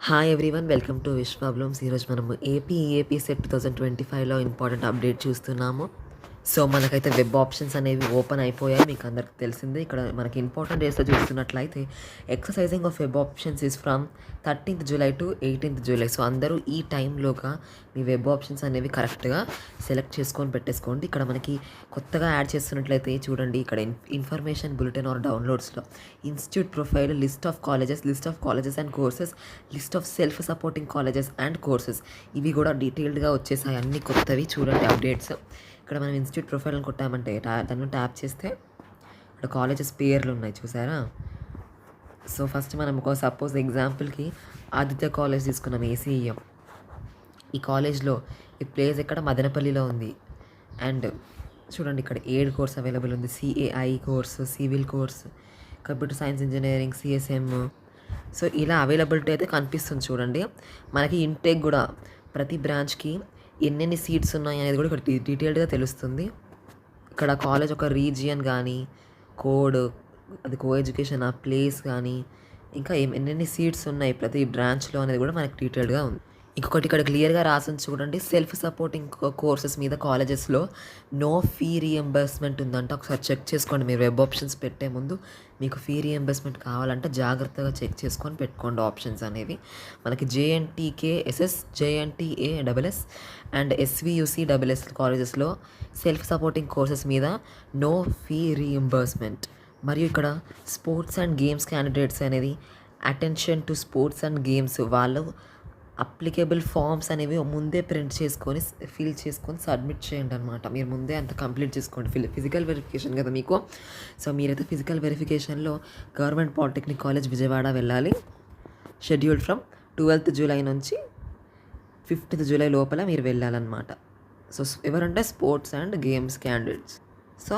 Hi everyone, welcome to wish problems. ఈరోజు మనము AP set 2025లో important update చూస్తున్నాము. So మనకైతే వెబ్ ఆప్షన్స్ అనేవి ఓపెన్ అయిపోయాయి, మీకు అందరికి తెలిసిందే. ఇక్కడ మనకి ఇంపార్టెంట్ డేస్లో చూస్తున్నట్లయితే exercising of web options is from 13th July to 18th July. So అందరూ ఈ టైంలోగా మీ వెబ్ ఆప్షన్స్ అనేవి కరెక్ట్గా సెలెక్ట్ చేసుకొని పెట్టేసుకోండి. ఇక్కడ మనకి కొత్తగా యాడ్ చేస్తున్నట్లయితే చూడండి, ఇక్కడ ఇన్ఫర్మేషన్ బులెటిన్ ఆర్ డౌన్లోడ్స్లో institute profile, list of colleges and courses, list of self supporting colleges and courses, ఇవి కూడా డీటెయిల్డ్గా వచ్చేసాయి. అన్ని కొత్తవి చూడండి అప్డేట్స్. ఇక్కడ మనం ఇన్స్టిట్యూట్ ప్రొఫైల్ అని కొట్టామంటే దాన్ని ట్యాప్ చేస్తే ఇక్కడ కాలేజెస్ పేర్లు ఉన్నాయి, చూసారా. సో ఫస్ట్ మనం ఒక సపోజ్ ఎగ్జాంపుల్కి ఆదిత్య కాలేజ్ తీసుకున్నాం, ACEM. ఈ కాలేజ్లో ఈ ప్లేస్ ఎక్కడ మదనపల్లిలో ఉంది. అండ్ చూడండి, ఇక్కడ 7 కోర్స్ అవైలబుల్ ఉంది. CAI course, civil course, computer science engineering, CSM. So ఇలా అవైలబిలిటీ అయితే కనిపిస్తుంది చూడండి. మనకి ఇంటేక్ కూడా ప్రతి బ్రాంచ్కి ఎన్నెన్ని సీట్స్ ఉన్నాయి అనేది కూడా ఇక్కడ డీటెయిల్డ్గా తెలుస్తుంది. ఇక్కడ కాలేజ్ ఒక రీజియన్ కానీ, కోడ్, అది కో ఎడ్యుకేషన్, ఆ ప్లేస్ కానీ, ఇంకా ఎన్నెన్ని సీట్స్ ఉన్నాయి ప్రతి బ్రాంచ్లో అనేది కూడా మనకి డీటెయిల్డ్గా ఉంది. ఇంకొకటి ఇక్కడ క్లియర్గా రాసింది చూడండి, సెల్ఫ్ సపోర్టింగ్ కోర్సెస్ మీద కాలేజెస్లో నో ఫీ రీఎంబర్స్మెంట్ ఉందంట. ఒకసారి చెక్ చేసుకోండి. మీరు వెబ్ ఆప్షన్స్ పెట్టే ముందు మీకు ఫీ రీఎంబర్స్మెంట్ కావాలంటే జాగ్రత్తగా చెక్ చేసుకొని పెట్టుకోండి ఆప్షన్స్ అనేవి. మనకి JNTKSS, JNTASS అండ్ SVUCSS కాలేజెస్లో సెల్ఫ్ సపోర్టింగ్ కోర్సెస్ మీద నో ఫీ రీఎంబర్స్మెంట్. మరియు ఇక్కడ స్పోర్ట్స్ అండ్ గేమ్స్ క్యాండిడేట్స్ అనేది attention to sports and games వాళ్ళు అప్లికేబుల్ ఫామ్స్ అనేవి ముందే ప్రింట్ చేసుకొని ఫిల్ చేసుకొని సబ్మిట్ చేయండి అనమాట. మీరు ముందే అంత కంప్లీట్ చేసుకోండి. ఫిజికల్ వెరిఫికేషన్ కదా మీకు. సో మీరైతే ఫిజికల్ వెరిఫికేషన్లో గవర్నమెంట్ పాలిటెక్నిక్ కాలేజ్ విజయవాడ వెళ్ళాలి. షెడ్యూల్డ్ ఫ్రమ్ 12th July నుంచి 5th July లోపల మీరు వెళ్ళాలన్నమాట. సో ఎవరంటే sports and games candidates. So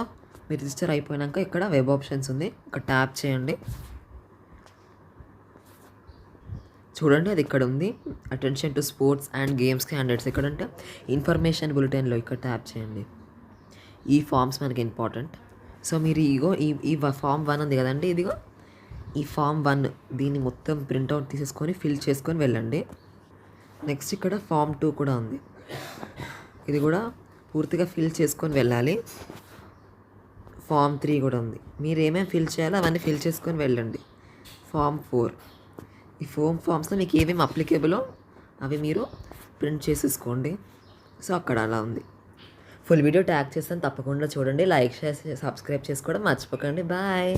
మీరు రిజిస్టర్ అయిపోయాక ఇక్కడ వెబ్ ఆప్షన్స్ ఉంది, ఇక్కడ ట్యాప్ చేయండి. చూడండి, అది ఇక్కడ ఉంది, attention to sports and games candidates. ఎక్కడంటే ఇన్ఫర్మేషన్ బులెటిన్లో ఇక్కడ ట్యాప్ చేయండి. ఈ ఫామ్స్ మనకి ఇంపార్టెంట్. సో మీరు ఈ ఫామ్ 1 ఉంది కదండి, ఇదిగో ఈ ఫామ్ 1 దీన్ని మొత్తం ప్రింట్అవుట్ తీసేసుకొని ఫిల్ చేసుకొని వెళ్ళండి. నెక్స్ట్ ఇక్కడ ఫామ్ 2 కూడా ఉంది, ఇది కూడా పూర్తిగా ఫిల్ చేసుకొని వెళ్ళాలి. ఫామ్ 3 కూడా ఉంది, మీరు ఏమేమి ఫిల్ చేయాలో అవన్నీ ఫిల్ చేసుకొని వెళ్ళండి. ఫామ్ 4, ఈ ఫామ్స్లో మీకు ఏమేమి అప్లికేబులో అవి మీరు ప్రింట్ చేసేసుకోండి. సో అక్కడ అలా ఉంది. ఫుల్ వీడియో ట్యాగ్ చేస్తాను, తప్పకుండా చూడండి. లైక్, షేర్, సబ్స్క్రైబ్ చేసుకోవడం మర్చిపోకండి. బాయ్.